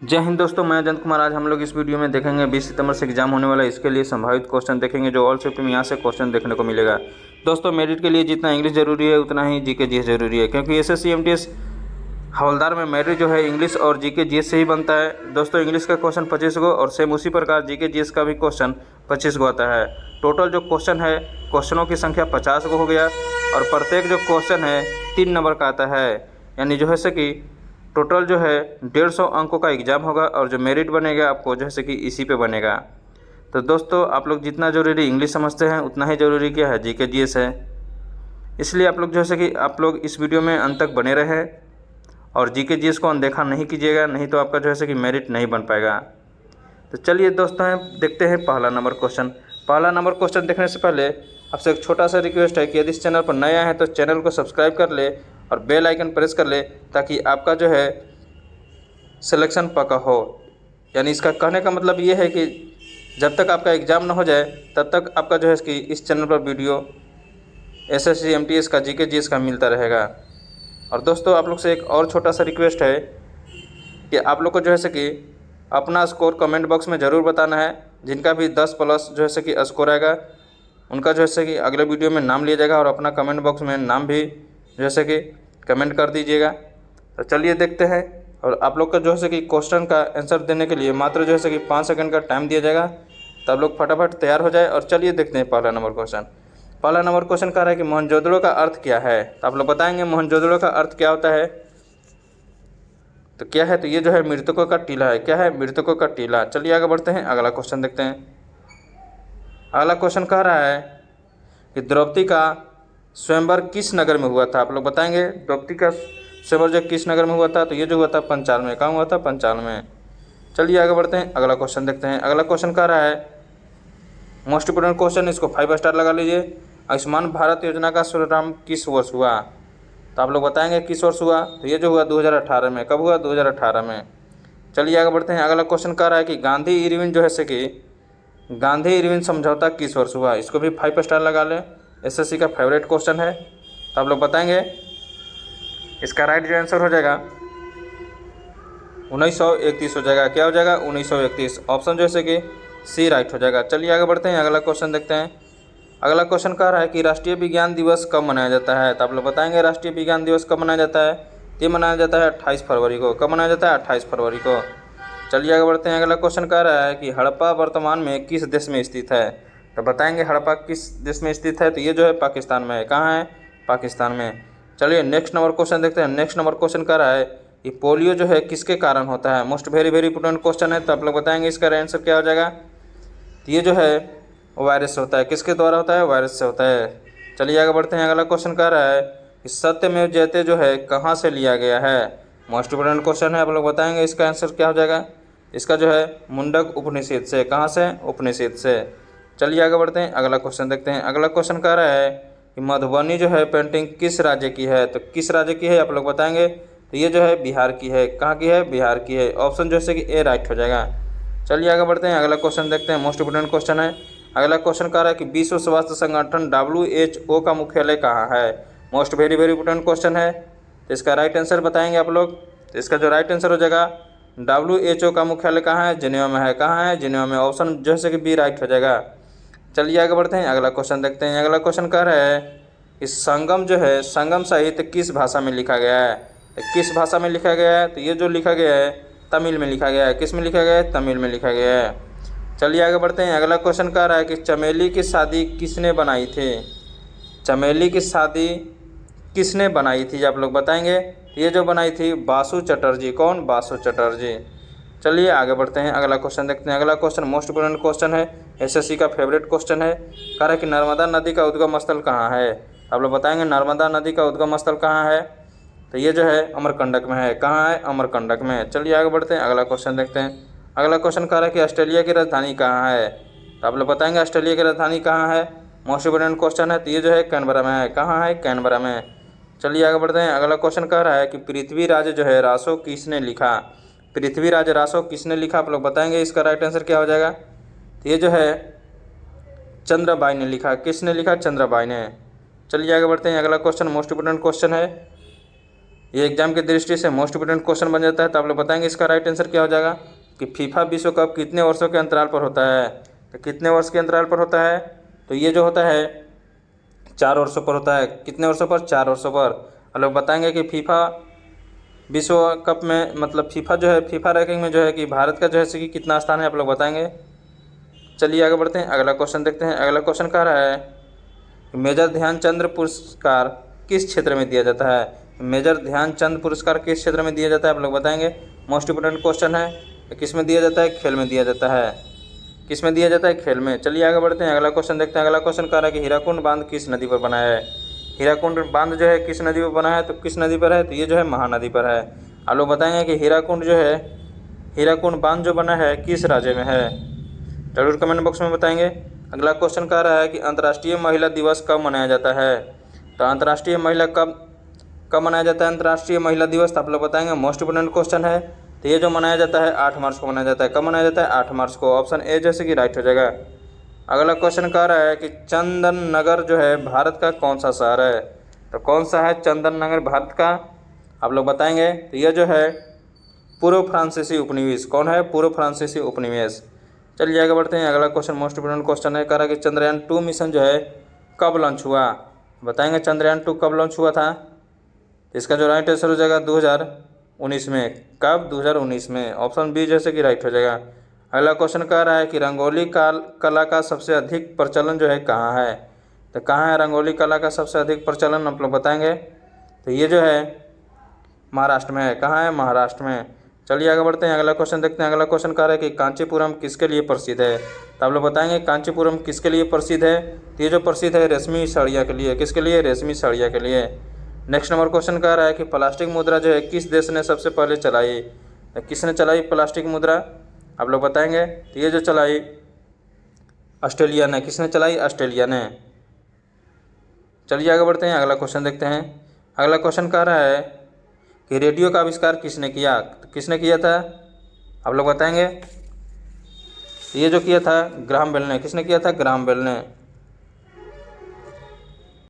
जय हिंद दोस्तों, मैं अजंत कुमार। आज हम लोग इस वीडियो में देखेंगे 20 सितंबर से एग्जाम होने वाला है, इसके लिए संभावित क्वेश्चन देखेंगे जो ऑल शिफ्ट में यहाँ से क्वेश्चन देखने को मिलेगा। दोस्तों, मेरिट के लिए जितना इंग्लिश जरूरी है उतना ही जीके जीएस जरूरी है, क्योंकि एसएससी एमटीएस हवलदार में मेरिट जो है इंग्लिश और जीके जीएस से ही बनता है। दोस्तों, इंग्लिश का क्वेश्चन 25 गो और सेम उसी प्रकार जीके जीएस का भी क्वेश्चन 25 गो आता है। टोटल जो क्वेश्चन है, क्वेश्चनों की संख्या 50 गो हो गया और प्रत्येक जो क्वेश्चन है 3 नंबर का आता है, यानी जो है से कि टोटल जो है 150 अंकों का एग्ज़ाम होगा और जो मेरिट बनेगा आपको जो है से कि इसी पे बनेगा। तो दोस्तों, आप लोग जितना ज़रूरी इंग्लिश समझते हैं उतना ही ज़रूरी क्या है, जीके जीएस है। इसलिए आप लोग जो है से कि आप लोग इस वीडियो में अंत तक बने रहें और जीके जीएस को अनदेखा नहीं कीजिएगा, नहीं तो आपका जो है से कि मेरिट नहीं बन पाएगा। तो चलिए दोस्तों, देखते हैं पहला नंबर क्वेश्चन। पहला नंबर क्वेश्चन देखने से पहले आपसे एक छोटा सा रिक्वेस्ट है कि यदि इस चैनल पर नया है तो चैनल को सब्सक्राइब कर ले और बेल आइकन प्रेस कर ले, ताकि आपका जो है सिलेक्शन पक्का हो। यानी इसका कहने का मतलब ये है कि जब तक आपका एग्ज़ाम ना हो जाए तब तक आपका जो है कि इस चैनल पर वीडियो एसएससी एमटीएस का जीके जीएस का मिलता रहेगा। और दोस्तों, आप लोग से एक और छोटा सा रिक्वेस्ट है कि आप लोग को जो है कि अपना स्कोर कमेंट बॉक्स में ज़रूर बताना है। जिनका भी 10 प्लस जो है कि स्कोर आएगा उनका जो है कि अगले वीडियो में नाम लिया जाएगा और अपना कमेंट बॉक्स में नाम भी जैसे कि कमेंट कर दीजिएगा। तो चलिए देखते हैं। और आप लोग का जो है कि क्वेश्चन का आंसर देने के लिए मात्र जो है कि 5 सेकंड का टाइम दिया जाएगा, तो आप लोग फटाफट तैयार हो जाए। और चलिए देखते हैं पहला नंबर क्वेश्चन। पहला नंबर क्वेश्चन कह रहा है कि मोहनजोदड़ो का अर्थ क्या है। तो आप लोग बताएंगे मोहनजोदड़ो का अर्थ क्या होता है। तो क्या है, तो ये जो है मृतकों का टीला है। क्या है, मृतकों का टीला। चलिए आगे बढ़ते हैं, अगला क्वेश्चन देखते हैं। अगला क्वेश्चन कह रहा है कि द्रौपदी का स्वयंवर किस नगर में हुआ था। आप लोग बताएंगे द्रौपदी का स्वयंवर जो किस नगर में हुआ था। तो ये जो हुआ था पंचाल में। कहाँ हुआ था, पंचाल में। चलिए आगे बढ़ते हैं, अगला क्वेश्चन देखते हैं। अगला क्वेश्चन कह रहा है मोस्ट इंपोर्टेंट क्वेश्चन, इसको 5 स्टार लगा लीजिए। आयुष्मान भारत योजना का शुभारंभ किस वर्ष हुआ। तो आप लोग बताएंगे किस वर्ष हुआ। तो ये जो हुआ 2018 में। कब हुआ, 2018 में। चलिए आगे बढ़ते हैं, अगला क्वेश्चन कह रहा है कि गांधी इरविन जो है से कि गांधी इरविन समझौता किस वर्ष हुआ। इसको भी 5 स्टार लगा लें, एसएससी का फेवरेट क्वेश्चन है। तो आप लोग बताएंगे। इसका राइट जो आंसर हो जाएगा 1931 हो जाएगा। क्या हो जाएगा, 1931। ऑप्शन जो है कि सी राइट हो जाएगा। चलिए आगे बढ़ते हैं, अगला क्वेश्चन देखते हैं। अगला क्वेश्चन कह रहा है कि राष्ट्रीय विज्ञान दिवस कब मनाया जाता है। तो आप लोग बताएंगे राष्ट्रीय विज्ञान दिवस कब मनाया जाता है। ये मनाया जाता है 28 फरवरी को। कब मनाया जाता है, 28 फरवरी को। चलिए आगे बढ़ते हैं, अगला क्वेश्चन कह रहा है कि हड़प्पा वर्तमान में किस देश में स्थित है। तो बताएंगे हड़प्पा किस देश में स्थित है। तो ये जो है पाकिस्तान में है। कहाँ है, पाकिस्तान में। चलिए नेक्स्ट नंबर क्वेश्चन देखते हैं। नेक्स्ट नंबर क्वेश्चन कह रहा है कि पोलियो जो है किसके कारण होता है। मोस्ट वेरी इंपोर्टेंट क्वेश्चन है। तो आप लोग बताएंगे इसका आंसर क्या हो जाएगा। तो ये जो है वायरस से होता है। किसके द्वारा होता है, वायरस से होता है। चलिए आगे बढ़ते हैं, अगला क्वेश्चन कह रहा है कि सत्यमेव जयते जो है कहाँ से लिया गया है। मोस्ट इंपोर्टेंट क्वेश्चन है। आप लोग बताएंगे इसका आंसर क्या हो जाएगा। इसका जो है मुंडक उपनिषद से। कहाँ से, उपनिषद से। चलिए आगे बढ़ते हैं, अगला क्वेश्चन देखते हैं। अगला क्वेश्चन कह रहा है कि मधुबनी जो है पेंटिंग किस राज्य की है। तो किस राज्य की है, आप लोग बताएंगे। तो ये जो है बिहार की है। कहाँ की है, बिहार की है। ऑप्शन जो है कि ए राइट हो जाएगा। चलिए आगे बढ़ते हैं, अगला क्वेश्चन देखते हैं। मोस्ट इंपोर्टेंट क्वेश्चन है। अगला क्वेश्चन कह रहा है कि विश्व स्वास्थ्य संगठन WHO का मुख्यालय कहाँ है। मोस्ट वेरी इंपोर्टेंट क्वेश्चन है। तो इसका राइट आंसर बताएंगे आप लोग। तो इसका जो राइट आंसर हो जाएगा WHO का मुख्यालय कहाँ है, जिनेवा में है। कहाँ है, जिनेवा में। ऑप्शन जो है कि बी राइट हो जाएगा। चलिए आगे बढ़ते हैं, अगला क्वेश्चन देखते हैं। अगला क्वेश्चन कह रहा है कि संगम जो है, संगम साहित्य किस भाषा में लिखा गया है। तो किस भाषा में लिखा गया है। तो ये जो लिखा गया है तमिल में लिखा गया है। किस में लिखा गया है, तमिल में लिखा गया है। चलिए आगे बढ़ते हैं, अगला क्वेश्चन कह रहा है कि चमेली की शादी किसने बनाई थी। चमेली की शादी किसने बनाई थी, आप लोग बताएंगे। ये जो बनाई थी बासु चटर्जी। कौन, बासु चटर्जी। चलिए आगे बढ़ते हैं, अगला क्वेश्चन देखते हैं। अगला क्वेश्चन मोस्ट इंपोर्टेंट क्वेश्चन है, एसएससी का फेवरेट क्वेश्चन है। कह रहा है कि नर्मदा नदी का उद्गम स्थल कहाँ है। आप लोग बताएंगे नर्मदा नदी का उद्गम स्थल कहाँ है। तो ये जो है अमरकंटक में है। कहाँ है, अमरकंटक में। चलिए आगे बढ़ते हैं, अगला क्वेश्चन देखते हैं। अगला क्वेश्चन कह रहा है कि ऑस्ट्रेलिया की राजधानी कहाँ है। तो आप लोग बताएंगे ऑस्ट्रेलिया की राजधानी कहाँ है। मोस्ट इंपोर्टेंट क्वेश्चन है। तो ये जो है कैनबरा में है। कहाँ है, कैनबरा में। चलिए आगे बढ़ते हैं, अगला क्वेश्चन कह रहा है कि पृथ्वीराज जो है रासो किसने लिखा। पृथ्वीराज रासो किसने लिखा, आप लोग बताएंगे। इसका राइट आंसर क्या हो जाएगा। तो ये जो है चंद्रबाई ने लिखा। किसने लिखा, चंद्रबाई ने। चलिए आगे बढ़ते हैं, अगला क्वेश्चन मोस्ट इंपोर्टेंट क्वेश्चन है। ये एग्जाम की दृष्टि से मोस्ट इंपोर्टेंट क्वेश्चन बन जाता है। तो आप लोग बताएंगे इसका राइट आंसर क्या हो जाएगा कि फीफा विश्व कप कितने वर्षों के अंतराल पर होता है। तो कितने वर्ष के अंतराल पर होता है, तो ये जो होता है 4 वर्षों पर होता है। कितने वर्षों पर, 4 वर्षों पर। आप लोग बताएंगे कि फीफा विश्व कप में मतलब फीफा जो है, फीफा रैंकिंग में जो है कि भारत का जो है कि कितना स्थान है, आप लोग बताएंगे। चलिए आगे बढ़ते हैं, अगला क्वेश्चन देखते हैं। अगला क्वेश्चन कह रहा है कि मेजर ध्यानचंद पुरस्कार किस क्षेत्र में दिया जाता है। मेजर ध्यानचंद पुरस्कार किस क्षेत्र में दिया जाता है, आप लोग बताएंगे। मोस्ट इंपोर्टेंट क्वेश्चन है। किस में दिया जाता है, खेल में दिया जाता है। किस में दिया जाता है, खेल में। चलिए आगे बढ़ते हैं, अगला क्वेश्चन देखते हैं। अगला क्वेश्चन कह रहा है कि हीराकुंड बांध किस नदी पर बना है। हीराकुंड बांध जो है किस नदी पर बना है, तो किस नदी पर है, तो ये जो है महानदी पर है। आप लोग बताएंगे कि हीराकुंड जो है, हीराकुंड बांध जो बना है किस राज्य में है, जरूर कमेंट बॉक्स में बताएंगे। अगला क्वेश्चन कह रहा है कि अंतर्राष्ट्रीय महिला दिवस कब मनाया जाता है। तो अंतर्राष्ट्रीय महिला कब मनाया जाता है, अंतर्राष्ट्रीय महिला दिवस, तो आप लोग बताएंगे। मोस्ट इंपोर्टेंट क्वेश्चन है। तो ये जो मनाया जाता है 8 मार्च को मनाया जाता है। कब मनाया जाता है, 8 मार्च को। ऑप्शन ए जैसे कि राइट हो जाएगा। अगला क्वेश्चन कह रहा है कि चंदन नगर जो है भारत का कौन सा शहर है। तो कौन सा है चंदन नगर भारत का, आप लोग बताएंगे। तो यह जो है पूर्व फ्रांसीसी उपनिवेश, कौन है, पूर्व फ्रांसीसी उपनिवेश। चलिए आगे बढ़ते हैं, अगला क्वेश्चन मोस्ट इंपोर्टेंट क्वेश्चन है। कह रहा है कि चंद्रयान 2 मिशन जो है कब लॉन्च हुआ, बताएंगे। चंद्रयान 2 कब लॉन्च हुआ था, इसका जो राइट आंसर हो जाएगा 2019 में। कब, 2019 में। ऑप्शन बी जैसे कि राइट हो जाएगा। अगला क्वेश्चन कह रहा है कि रंगोली कला का सबसे अधिक प्रचलन जो है कहाँ है। तो कहाँ है रंगोली कला का सबसे अधिक प्रचलन, आप लोग बताएंगे। तो ये जो है महाराष्ट्र में है। कहाँ है, महाराष्ट्र में। चलिए आगे बढ़ते हैं, अगला क्वेश्चन देखते हैं। अगला क्वेश्चन कह रहा है कि कांचीपुरम किसके लिए प्रसिद्ध है। तो आप लोग बताएंगे कांचीपुरम किसके लिए प्रसिद्ध है। तो ये जो प्रसिद्ध है रेशमी साड़ियाँ के लिए। किसके लिए, रेशमी साड़ियाँ के लिए। नेक्स्ट नंबर क्वेश्चन कह रहा है कि प्लास्टिक मुद्रा जो है किस देश ने सबसे पहले चलाई। तो किसने चलाई प्लास्टिक मुद्रा, आप लोग बताएंगे। तो ये जो चलाई ऑस्ट्रेलिया ने। किसने चलाई, ऑस्ट्रेलिया ने। चलिए आगे बढ़ते हैं, अगला क्वेश्चन देखते हैं। अगला क्वेश्चन कह रहा है कि रेडियो का आविष्कार किसने किया। तो किसने किया था, आप लोग बताएंगे। ये जो किया था ग्राहम बेल ने। किसने किया था, ग्राहम बेल ने।